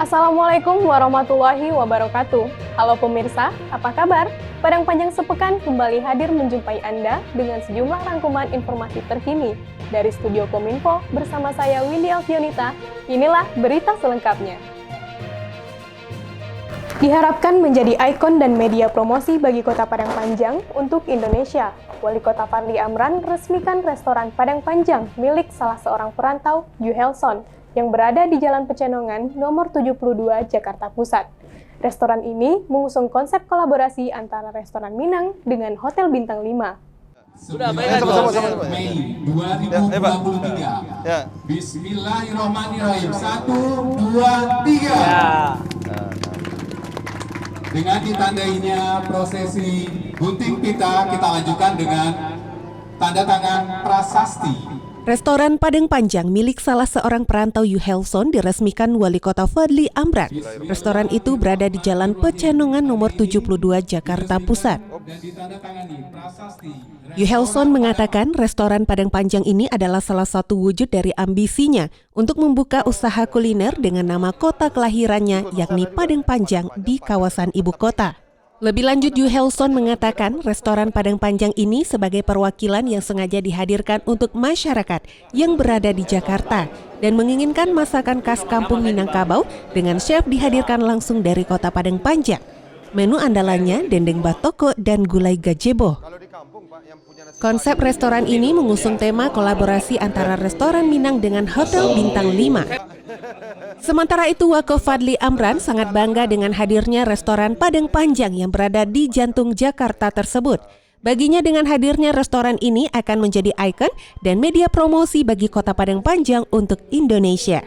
Assalamualaikum warahmatullahi wabarakatuh. Halo pemirsa, apa kabar? Padang Panjang Sepekan kembali hadir menjumpai Anda dengan sejumlah rangkuman informasi terkini. Dari Studio Kominfo bersama saya Windy Alfionita, inilah berita selengkapnya. Diharapkan menjadi ikon dan media promosi bagi Kota Padang Panjang untuk Indonesia. Wali Kota Fadly Amran resmikan restoran Padang Panjang milik salah seorang perantau, Yuhelson, yang berada di Jalan Pecenongan nomor 72 Jakarta Pusat. Restoran ini mengusung konsep kolaborasi antara restoran Minang dengan Hotel Bintang 5. Sudah baik, sama-sama. Mei 2023. Ya. Bismillahirrahmanirrahim. 1, 2, 3. Ya. Dengan ditandainya prosesi gunting pita, kita lanjutkan dengan tanda tangan prasasti. Restoran Padang Panjang milik salah seorang perantau Yuhelson diresmikan Wali Kota Fadly Amran. Restoran itu berada di Jalan Pecenongan nomor 72 Jakarta Pusat. Yuhelson mengatakan restoran Padang Panjang ini adalah salah satu wujud dari ambisinya untuk membuka usaha kuliner dengan nama kota kelahirannya yakni Padang Panjang di kawasan ibu kota. Lebih lanjut, Yuhelson mengatakan restoran Padang Panjang ini sebagai perwakilan yang sengaja dihadirkan untuk masyarakat yang berada di Jakarta dan menginginkan masakan khas kampung Minangkabau dengan chef dihadirkan langsung dari kota Padang Panjang. Menu andalannya dendeng batoko dan gulai gazebo. Konsep restoran ini mengusung tema kolaborasi antara restoran Minang dengan Hotel Bintang 5. Sementara itu, Wakaf Fadly Amran sangat bangga dengan hadirnya restoran Padang Panjang yang berada di jantung Jakarta tersebut. Baginya dengan hadirnya restoran ini akan menjadi ikon dan media promosi bagi Kota Padang Panjang untuk Indonesia.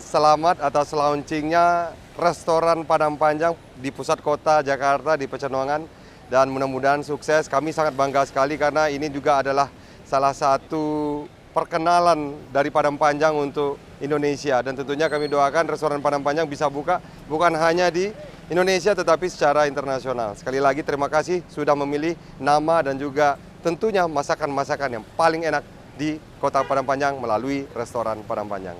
Selamat atas launchingnya restoran Padang Panjang di pusat kota Jakarta di Pecenongan dan mudah-mudahan sukses. Kami sangat bangga sekali karena ini juga adalah salah satu perkenalan dari Padang Panjang untuk Indonesia dan tentunya kami doakan restoran Padang Panjang bisa buka bukan hanya di Indonesia tetapi secara internasional. Sekali lagi terima kasih sudah memilih nama dan juga tentunya masakan-masakan yang paling enak di Kota Padang Panjang melalui restoran Padang Panjang.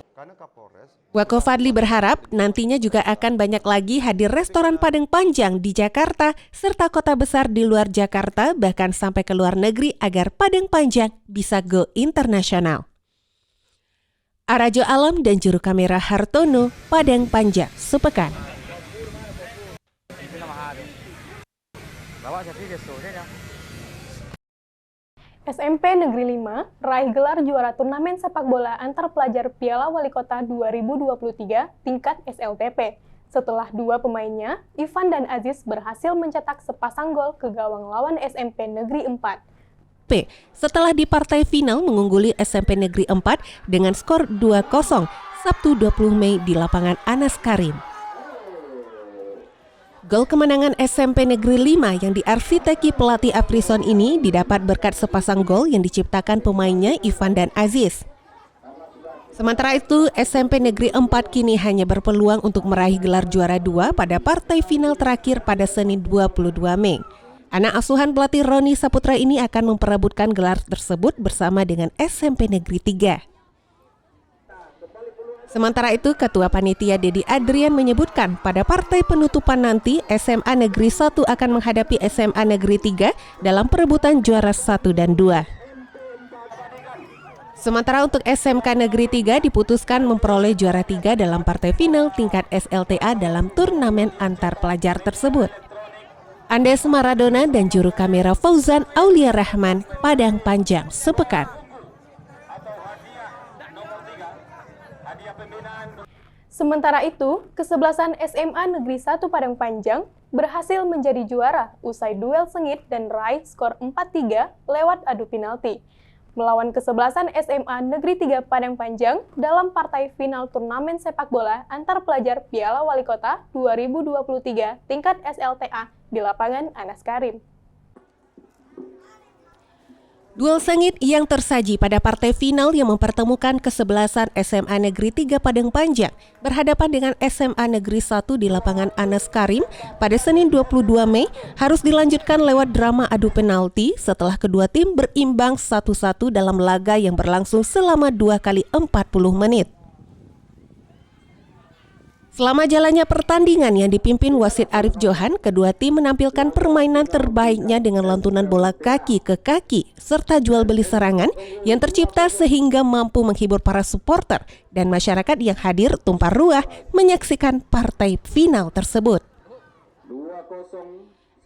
Wakaf Fadly berharap nantinya juga akan banyak lagi hadir restoran Padang Panjang di Jakarta serta kota besar di luar Jakarta bahkan sampai ke luar negeri agar Padang Panjang bisa go internasional. Arajo Alam dan juru kamera Hartono, Padang Panjang Sepekan. SMP Negeri 5 raih gelar juara turnamen sepak bola antar pelajar Piala Wali Kota 2023 tingkat SLTP. Setelah dua pemainnya, Ivan dan Aziz berhasil mencetak sepasang gol ke gawang lawan SMP Negeri 4. Setelah di partai final mengungguli SMP Negeri 4 dengan skor 2-0 Sabtu 20 Mei di lapangan Anas Karim. Gol kemenangan SMP Negeri 5 yang diarsiteki pelatih Aprison ini didapat berkat sepasang gol yang diciptakan pemainnya Ivan dan Aziz. Sementara itu, SMP Negeri 4 kini hanya berpeluang untuk meraih gelar juara 2 pada partai final terakhir pada Senin 22 Mei. Anak asuhan pelatih Roni Saputra ini akan memperebutkan gelar tersebut bersama dengan SMP Negeri 3. Sementara itu, Ketua Panitia Dedi Adrian menyebutkan pada partai penutupan nanti SMA Negeri 1 akan menghadapi SMA Negeri 3 dalam perebutan juara 1 dan 2. Sementara untuk SMK Negeri 3 diputuskan memperoleh juara 3 dalam partai final tingkat SLTA dalam turnamen antar pelajar tersebut. Andes Maradona dan juru kamera Fauzan Aulia Rahman, Padang Panjang Sepekan. Sementara itu, kesebelasan SMA Negeri 1 Padang Panjang berhasil menjadi juara usai duel sengit dan raih skor 4-3 lewat adu penalti. Melawan kesebelasan SMA Negeri 3 Padang Panjang dalam partai final turnamen sepak bola antar pelajar Piala Wali Kota 2023 tingkat SLTA di lapangan Anas Karim. Duel sengit yang tersaji pada partai final yang mempertemukan kesebelasan SMA Negeri 3 Padang Panjang berhadapan dengan SMA Negeri 1 di lapangan Anas Karim pada Senin 22 Mei harus dilanjutkan lewat drama adu penalti setelah kedua tim berimbang 1-1 dalam laga yang berlangsung selama 2 kali 40 menit. Selama jalannya pertandingan yang dipimpin wasit Arif Johan, kedua tim menampilkan permainan terbaiknya dengan lantunan bola kaki ke kaki serta jual beli serangan yang tercipta sehingga mampu menghibur para supporter dan masyarakat yang hadir tumpah ruah menyaksikan partai final tersebut.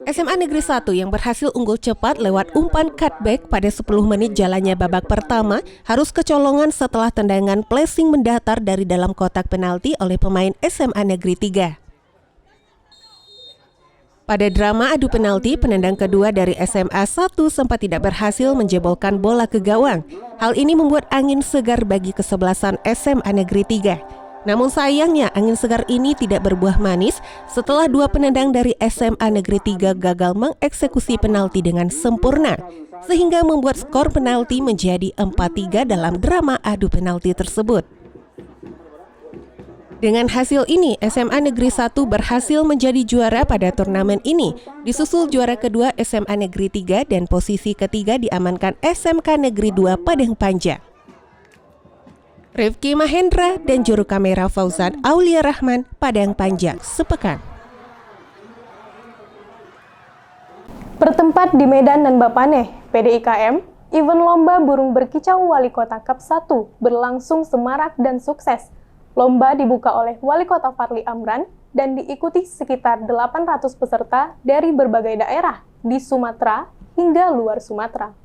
SMA Negeri 1 yang berhasil unggul cepat lewat umpan cutback pada 10 menit jalannya babak pertama harus kecolongan setelah tendangan placing mendatar dari dalam kotak penalti oleh pemain SMA Negeri 3. Pada drama adu penalti, penendang kedua dari SMA 1 sempat tidak berhasil menjebolkan bola ke gawang. Hal ini membuat angin segar bagi kesebelasan SMA Negeri 3. Namun sayangnya angin segar ini tidak berbuah manis setelah dua penendang dari SMA Negeri 3 gagal mengeksekusi penalti dengan sempurna, sehingga membuat skor penalti menjadi 4-3 dalam drama adu penalti tersebut. Dengan hasil ini, SMA Negeri 1 berhasil menjadi juara pada turnamen ini, disusul juara kedua SMA Negeri 3 dan posisi ketiga diamankan SMK Negeri 2 Padang Panjang. Rifki Mahendra dan juru kamera Fauzan Aulia Rahman, Padang Panjang, sepekan. Bertempat di Medan dan Bapaneh, PDIKM, event lomba burung berkicau Wali Kota Cup 1 berlangsung semarak dan sukses. Lomba dibuka oleh Wali Kota Fadli Amran dan diikuti sekitar 800 peserta dari berbagai daerah di Sumatera hingga luar Sumatera.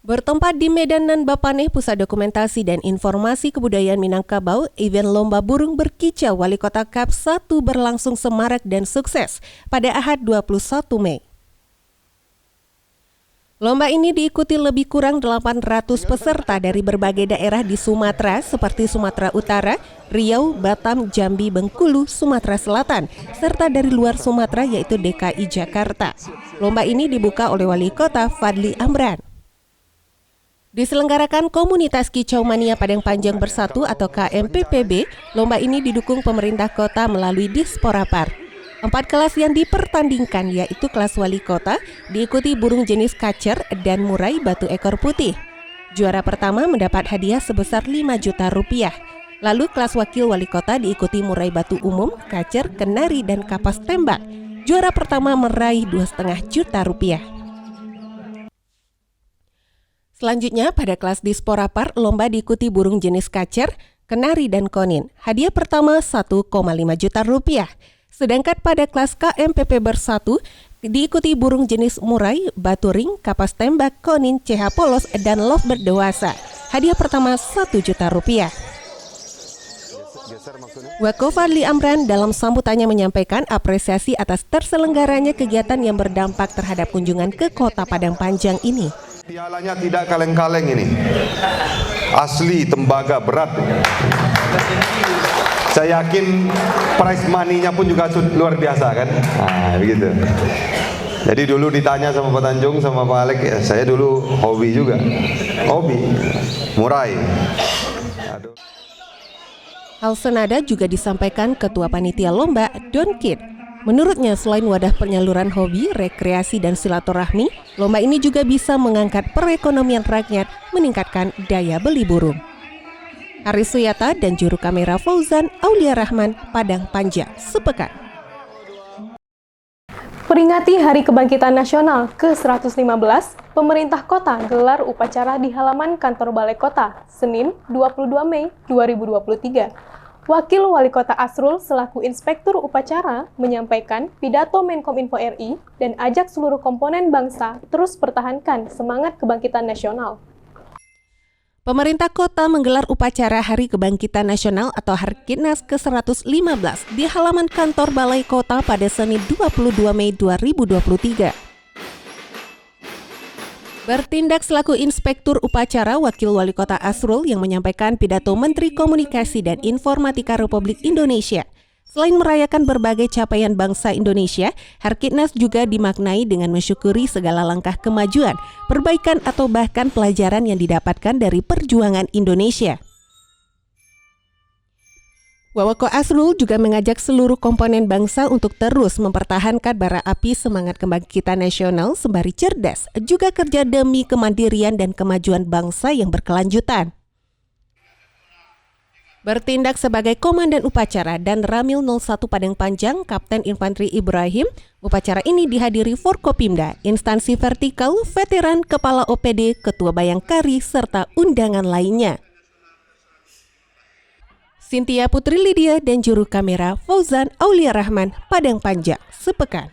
Bertempat di Medan dan Bapaneh, Pusat Dokumentasi dan Informasi Kebudayaan Minangkabau, event lomba burung berkicau Wali Kota Cup 1 berlangsung semarak dan sukses pada Ahad 21 Mei. Lomba ini diikuti lebih kurang 800 peserta dari berbagai daerah di Sumatera seperti Sumatera Utara, Riau, Batam, Jambi, Bengkulu, Sumatera Selatan, serta dari luar Sumatera yaitu DKI Jakarta. Lomba ini dibuka oleh Wali Kota Fadli Amran. Diselenggarakan Komunitas Kicau Mania Padang Panjang Bersatu atau KMPPB, lomba ini didukung pemerintah kota melalui Disporapar. 4 kelas yang dipertandingkan yaitu kelas wali kota, diikuti burung jenis kacer dan murai batu ekor putih. Juara pertama mendapat hadiah sebesar 5 juta rupiah. Lalu kelas wakil wali kota diikuti murai batu umum, kacer, kenari, dan kapas tembak. Juara pertama meraih 2,5 juta rupiah. Selanjutnya, pada kelas Disporapar, lomba diikuti burung jenis kacer, kenari, dan konin. Hadiah pertama 1,5 juta rupiah. Sedangkan pada kelas KMPP Bersatu, diikuti burung jenis murai, batu ring, kapas tembak, konin, CH polos, dan lovebird dewasa. Hadiah pertama 1 juta rupiah. Wako Fadli Amran dalam sambutannya menyampaikan apresiasi atas terselenggaranya kegiatan yang berdampak terhadap kunjungan ke Kota Padang Panjang ini. Pialanya tidak kaleng-kaleng ini, asli tembaga berat. Saya yakin prize money-nya pun juga luar biasa kan. Nah, begitu. Jadi dulu ditanya sama Pak Tanjung sama Pak Alek, ya, saya dulu hobi juga, hobi murai. Hal senada juga disampaikan Ketua Panitia Lomba Don Kid. Menurutnya, selain wadah penyaluran hobi, rekreasi, dan silaturahmi, lomba ini juga bisa mengangkat perekonomian rakyat, meningkatkan daya beli burung. Haris Suyata dan juru kamera Fauzan Aulia Rahman, Padang Panjang, sepekan. Peringati Hari Kebangkitan Nasional ke-115, pemerintah kota gelar upacara di halaman kantor Balai Kota, Senin 22 Mei 2023. Wakil Wali Kota Asrul selaku Inspektur Upacara menyampaikan pidato Menkominfo RI dan ajak seluruh komponen bangsa terus pertahankan semangat kebangkitan nasional. Pemerintah kota menggelar upacara Hari Kebangkitan Nasional atau Harkitnas ke-115 di halaman kantor Balai Kota pada Senin 22 Mei 2023. Bertindak selaku Inspektur Upacara, Wakil Wali Kota Asrul yang menyampaikan pidato Menteri Komunikasi dan Informatika Republik Indonesia. Selain merayakan berbagai capaian bangsa Indonesia, Harkitnas juga dimaknai dengan mensyukuri segala langkah kemajuan, perbaikan atau bahkan pelajaran yang didapatkan dari perjuangan Indonesia. Wawako Asrul juga mengajak seluruh komponen bangsa untuk terus mempertahankan bara api semangat kebangkitan nasional sembari cerdas, juga kerja demi kemandirian dan kemajuan bangsa yang berkelanjutan. Bertindak sebagai Komandan Upacara dan Ramil 01 Padang Panjang, Kapten Infanteri Ibrahim, upacara ini dihadiri Forkopimda, instansi vertikal, veteran, kepala OPD, ketua Bayangkari, serta undangan lainnya. Cynthia Putri Lydia dan juru kamera Fauzan Aulia Rahman, Padang Panjang, sepekan.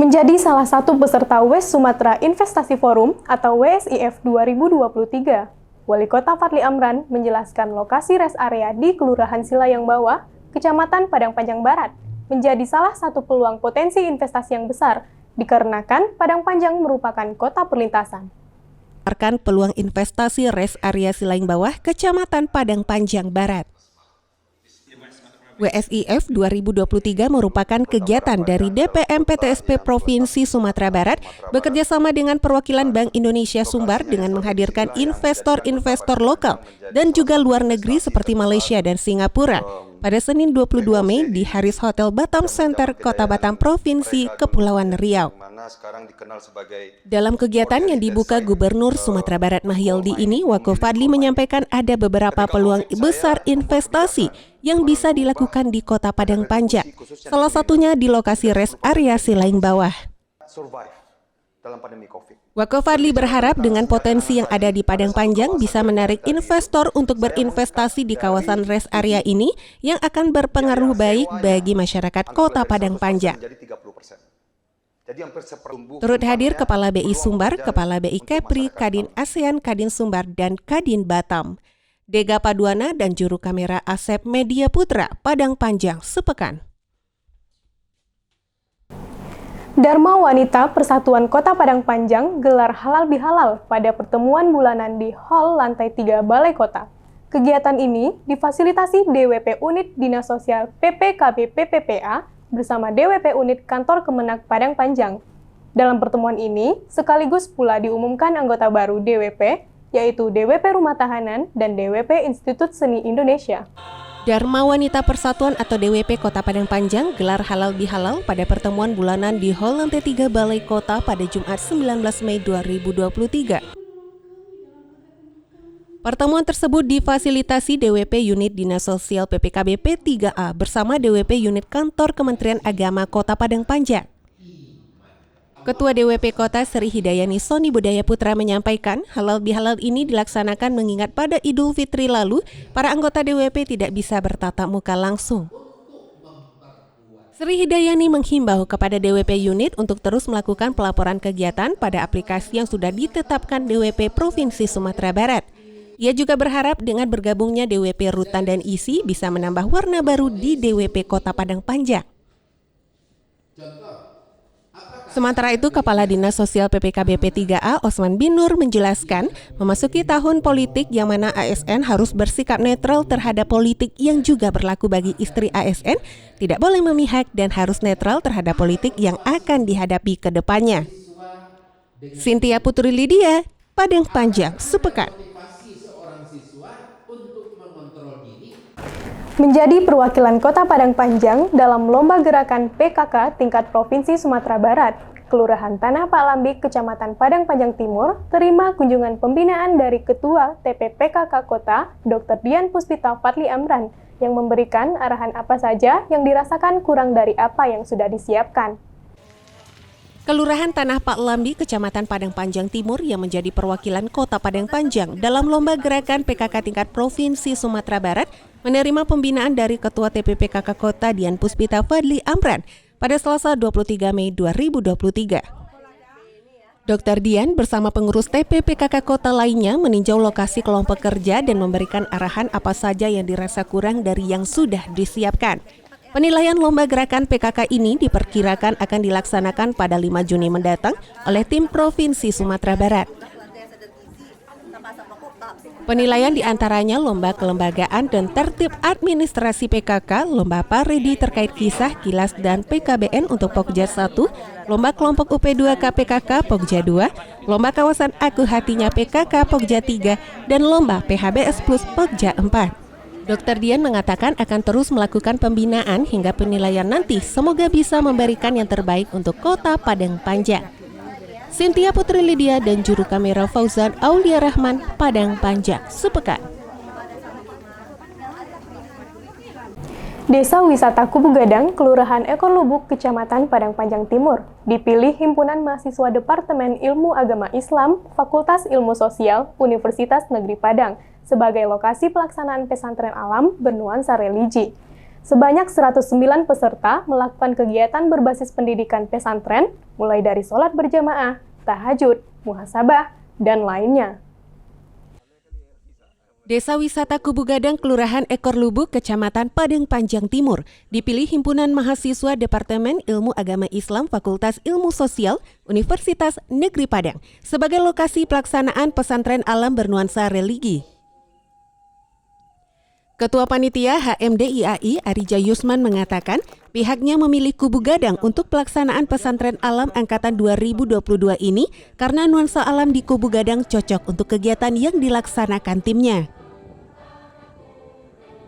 Menjadi salah satu peserta West Sumatera Investasi Forum atau WSIF 2023, Wali Kota Fadli Amran menjelaskan lokasi rest area di Kelurahan Silayang Bawah, Kecamatan Padang Panjang Barat, menjadi salah satu peluang potensi investasi yang besar, dikarenakan Padang Panjang merupakan kota perlintasan. Peluang investasi rest area Silayang Bawah, Kecamatan Padang Panjang Barat. WSIF 2023 merupakan kegiatan dari DPM PTSP Provinsi Sumatera Barat bekerjasama dengan perwakilan Bank Indonesia Sumbar dengan menghadirkan investor-investor lokal dan juga luar negeri seperti Malaysia dan Singapura pada Senin 22 Mei di Haris Hotel Batam Center, Kota Batam, Provinsi Kepulauan Riau. Dalam kegiatan yang dibuka Gubernur Sumatera Barat Mahyildi ini, Wako Fadli menyampaikan ada beberapa peluang besar investasi yang bisa dilakukan di Kota Padang Panjang, salah satunya di lokasi rest area Silayang Bawah. Wako Fadli berharap dengan potensi yang ada di Padang Panjang bisa menarik investor untuk berinvestasi di kawasan rest area ini yang akan berpengaruh baik bagi masyarakat Kota Padang Panjang. Turut hadir Kepala BI Sumbar, Kepala BI Kepri, Kadin ASEAN, Kadin Sumbar, dan Kadin Batam. Dega Paduana dan juru kamera Asep Media Putra, Padang Panjang, sepekan. Dharma Wanita Persatuan Kota Padang Panjang gelar halal bihalal pada pertemuan bulanan di Hall Lantai 3 Balai Kota. Kegiatan ini difasilitasi DWP Unit Dinas Sosial PPKB PPPA bersama DWP Unit Kantor Kemenak Padang Panjang. Dalam pertemuan ini, sekaligus pula diumumkan anggota baru DWP, yaitu DWP Rumah Tahanan dan DWP Institut Seni Indonesia. Dharma Wanita Persatuan atau DWP Kota Padang Panjang gelar halal bihalal pada pertemuan bulanan di Hall Lantai 3 Balai Kota pada Jumat 19 Mei 2023. Pertemuan tersebut difasilitasi DWP Unit Dinas Sosial PPKB P3A bersama DWP Unit Kantor Kementerian Agama Kota Padang Panjang. Ketua DWP Kota Sri Hidayani Soni Budaya Putra menyampaikan halal bihalal ini dilaksanakan mengingat pada Idul Fitri lalu para anggota DWP tidak bisa bertatap muka langsung. Sri Hidayani menghimbau kepada DWP unit untuk terus melakukan pelaporan kegiatan pada aplikasi yang sudah ditetapkan DWP Provinsi Sumatera Barat. Ia juga berharap dengan bergabungnya DWP Rutan dan Isi bisa menambah warna baru di DWP Kota Padang Panjang. Sementara itu, Kepala Dinas Sosial PPKB P3A Osman Binur menjelaskan memasuki tahun politik yang mana ASN harus bersikap netral terhadap politik yang juga berlaku bagi istri ASN, tidak boleh memihak dan harus netral terhadap politik yang akan dihadapi ke depannya. Cynthia Putri Lydia, Padang Panjang, sepekan. Menjadi perwakilan Kota Padang Panjang dalam Lomba Gerakan PKK tingkat Provinsi Sumatera Barat, Kelurahan Tanah Pak Lambik, Kecamatan Padang Panjang Timur, terima kunjungan pembinaan dari Ketua TPPKK Kota, Dr. Dian Puspita Fadli Amran, yang memberikan arahan apa saja yang dirasakan kurang dari apa yang sudah disiapkan. Kelurahan Tanah Pak Lambi, Kecamatan Padang Panjang Timur yang menjadi perwakilan Kota Padang Panjang dalam Lomba Gerakan PKK tingkat Provinsi Sumatera Barat menerima pembinaan dari Ketua TPPKK Kota Dian Puspita Fadli Amran pada Selasa 23 Mei 2023. Dr. Dian bersama pengurus TPPKK Kota lainnya meninjau lokasi kelompok kerja dan memberikan arahan apa saja yang dirasa kurang dari yang sudah disiapkan. Penilaian lomba gerakan PKK ini diperkirakan akan dilaksanakan pada 5 Juni mendatang oleh tim Provinsi Sumatera Barat. Penilaian diantaranya lomba kelembagaan dan tertib administrasi PKK, lomba paredi terkait kisah, kilas, dan PKBN untuk Pokja 1, lomba kelompok UP2 KPKK Pokja 2, lomba kawasan Aku Hatinya PKK Pokja 3, dan lomba PHBS Plus Pokja 4. Dr. Dian mengatakan akan terus melakukan pembinaan hingga penilaian nanti semoga bisa memberikan yang terbaik untuk Kota Padang Panjang. Cynthia Putri Lydia dan juru kamera Fauzan Aulia Rahman, Padang Panjang, sepekan. Desa Wisata Kubu Gadang, Kelurahan Ekor Lubuk, Kecamatan Padang Panjang Timur, dipilih Himpunan Mahasiswa Departemen Ilmu Agama Islam, Fakultas Ilmu Sosial, Universitas Negeri Padang, sebagai lokasi pelaksanaan pesantren alam bernuansa religi. Sebanyak 109 peserta melakukan kegiatan berbasis pendidikan pesantren, mulai dari sholat berjamaah, tahajud, muhasabah, dan lainnya. Desa Wisata Kubu Gadang, Kelurahan Ekor Lubuk, Kecamatan Padang Panjang Timur, dipilih Himpunan Mahasiswa Departemen Ilmu Agama Islam Fakultas Ilmu Sosial Universitas Negeri Padang sebagai lokasi pelaksanaan pesantren alam bernuansa religi. Ketua Panitia HMDIAI Arija Yusman mengatakan pihaknya memilih Kubu Gadang untuk pelaksanaan pesantren alam angkatan 2022 ini karena nuansa alam di Kubu Gadang cocok untuk kegiatan yang dilaksanakan timnya.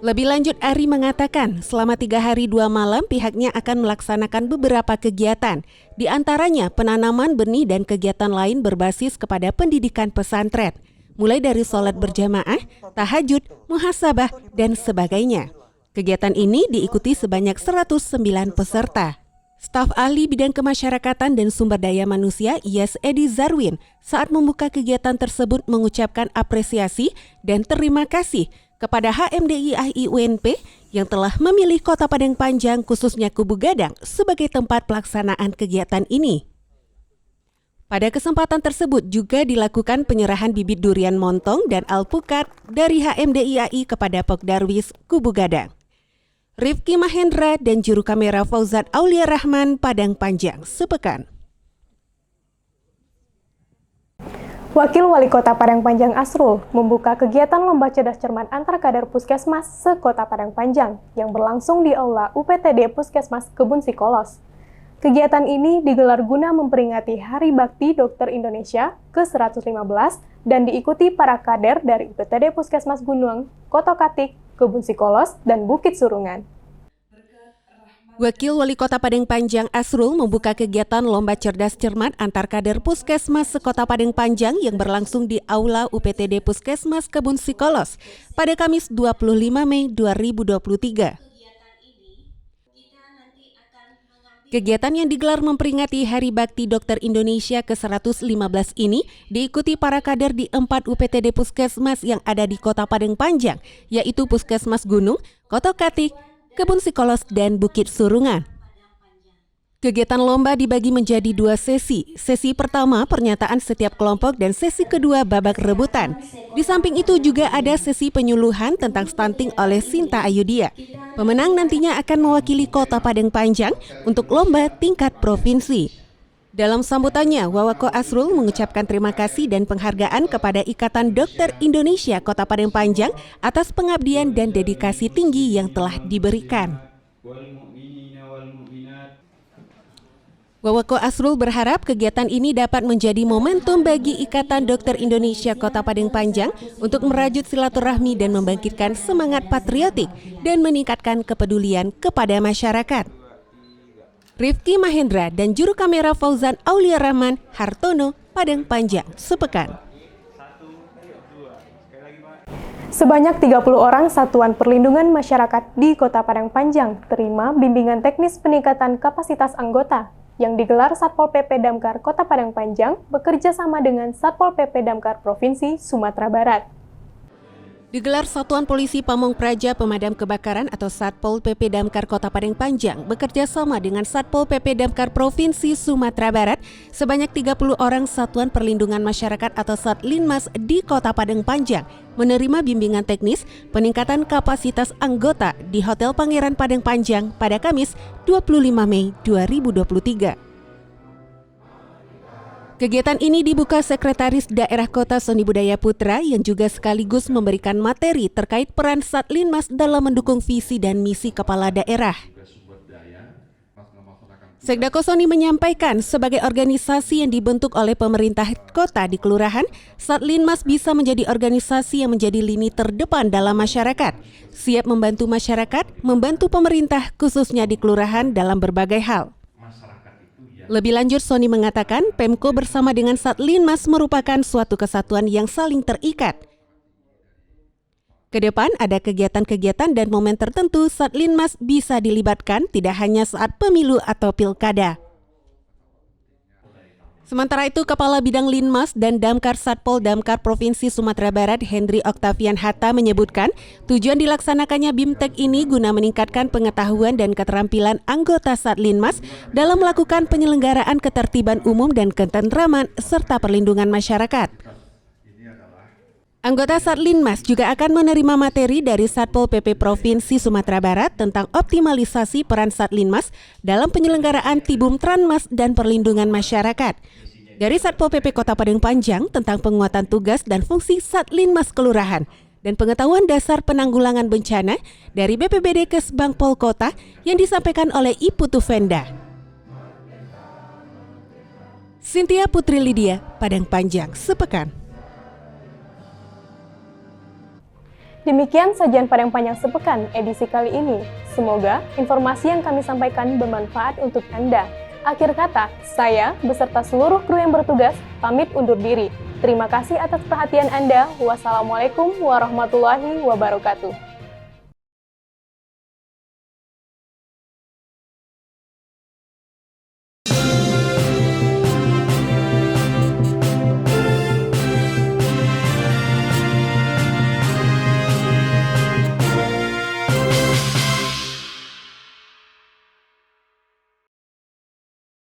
Lebih lanjut, Ari mengatakan selama 3 hari 2 malam pihaknya akan melaksanakan beberapa kegiatan, di antaranya penanaman benih dan kegiatan lain berbasis kepada pendidikan pesantren, mulai dari sholat berjamaah, tahajud, muhasabah, dan sebagainya. Kegiatan ini diikuti sebanyak 109 peserta. Staf ahli bidang kemasyarakatan dan sumber daya manusia Yes Edi Zarwin saat membuka kegiatan tersebut mengucapkan apresiasi dan terima kasih kepada HMDIAI UNP yang telah memilih Kota Padang Panjang khususnya Kubu Gadang sebagai tempat pelaksanaan kegiatan ini. Pada kesempatan tersebut juga dilakukan penyerahan bibit durian montong dan alpukat dari HMDIAI kepada Pokdarwis Kubu Gadang. Rifki Mahendra dan juru kamera Fauzan Aulia Rahman, Padang Panjang, sepekan. Wakil Wali Kota Padang Panjang Asrul membuka kegiatan lomba cerdas cermat antar kader Puskesmas se-Kota Padang Panjang yang berlangsung di Aula UPTD Puskesmas Kebun Sikolos. Kegiatan ini digelar guna memperingati Hari Bakti Dokter Indonesia ke-115 dan diikuti para kader dari UPTD Puskesmas Gunung, Kotokatik, Kebun Sikolos, dan Bukit Surungan. Wakil Wali Kota Padang Panjang Asrul membuka kegiatan lomba cerdas cermat antar kader Puskesmas se-Kota Padang Panjang yang berlangsung di Aula UPTD Puskesmas Kebun Sikolos pada Kamis 25 Mei 2023. Kegiatan yang digelar memperingati Hari Bakti Dokter Indonesia ke-115 ini diikuti para kader di 4 UPTD Puskesmas yang ada di Kota Padang Panjang, yaitu Puskesmas Gunung, Kotokatik, Kebun Sikolos, dan Bukit Surungan. Kegiatan lomba dibagi menjadi 2 sesi. Sesi pertama pernyataan setiap kelompok dan sesi kedua babak rebutan. Di samping itu juga ada sesi penyuluhan tentang stunting oleh Sinta Ayudia. Pemenang nantinya akan mewakili Kota Padang Panjang untuk lomba tingkat provinsi. Dalam sambutannya, Wawako Asrul mengucapkan terima kasih dan penghargaan kepada Ikatan Dokter Indonesia Kota Padang Panjang atas pengabdian dan dedikasi tinggi yang telah diberikan. Wawako Asrul berharap kegiatan ini dapat menjadi momentum bagi Ikatan Dokter Indonesia Kota Padang Panjang untuk merajut silaturahmi dan membangkitkan semangat patriotik dan meningkatkan kepedulian kepada masyarakat. Rifki Mahendra dan juru kamera Fauzan Aulia Rahman, Hartono, Padang Panjang, sepekan. Sebanyak 30 orang Satuan Perlindungan Masyarakat di Kota Padang Panjang terima bimbingan teknis peningkatan kapasitas anggota yang digelar Satpol PP Damkar Kota Padang Panjang bekerja sama dengan Satpol PP Damkar Provinsi Sumatera Barat. Digelar Satuan Polisi Pamong Praja Pemadam Kebakaran atau Satpol PP Damkar Kota Padang Panjang bekerja sama dengan Satpol PP Damkar Provinsi Sumatera Barat sebanyak 30 orang Satuan Perlindungan Masyarakat atau Satlinmas di Kota Padang Panjang menerima bimbingan teknis peningkatan kapasitas anggota di Hotel Pangeran Padang Panjang pada Kamis 25 Mei 2023. Kegiatan ini dibuka Sekretaris Daerah Kota Soni Budaya Putra yang juga sekaligus memberikan materi terkait peran Satlinmas dalam mendukung visi dan misi kepala daerah. Sekdako Soni menyampaikan sebagai organisasi yang dibentuk oleh pemerintah kota di kelurahan, Satlinmas bisa menjadi organisasi yang menjadi lini terdepan dalam masyarakat, siap membantu masyarakat, membantu pemerintah khususnya di kelurahan dalam berbagai hal. Lebih lanjut, Sony mengatakan Pemko bersama dengan Satlinmas merupakan suatu kesatuan yang saling terikat. Ke depan ada kegiatan-kegiatan dan momen tertentu Satlinmas bisa dilibatkan tidak hanya saat pemilu atau pilkada. Sementara itu, Kepala Bidang Linmas dan Damkar Satpol Damkar Provinsi Sumatera Barat Hendri Octavian Hatta menyebutkan tujuan dilaksanakannya BIMTEK ini guna meningkatkan pengetahuan dan keterampilan anggota Satlinmas dalam melakukan penyelenggaraan ketertiban umum dan ketentraman serta perlindungan masyarakat. Anggota Satlinmas juga akan menerima materi dari Satpol PP Provinsi Sumatera Barat tentang optimalisasi peran Satlinmas dalam penyelenggaraan Tibum Tranmas dan perlindungan masyarakat. Dari Satpol PP Kota Padang Panjang tentang penguatan tugas dan fungsi Satlinmas Kelurahan dan pengetahuan dasar penanggulangan bencana dari BPBD Kesbangpol Kota yang disampaikan oleh Ibu Tufenda. Cynthia Putri Lydia, Padang Panjang, sepekan. Demikian sajian Padang Panjang sepekan edisi kali ini. Semoga informasi yang kami sampaikan bermanfaat untuk Anda. Akhir kata, saya beserta seluruh kru yang bertugas pamit undur diri. Terima kasih atas perhatian Anda. Wassalamualaikum warahmatullahi wabarakatuh.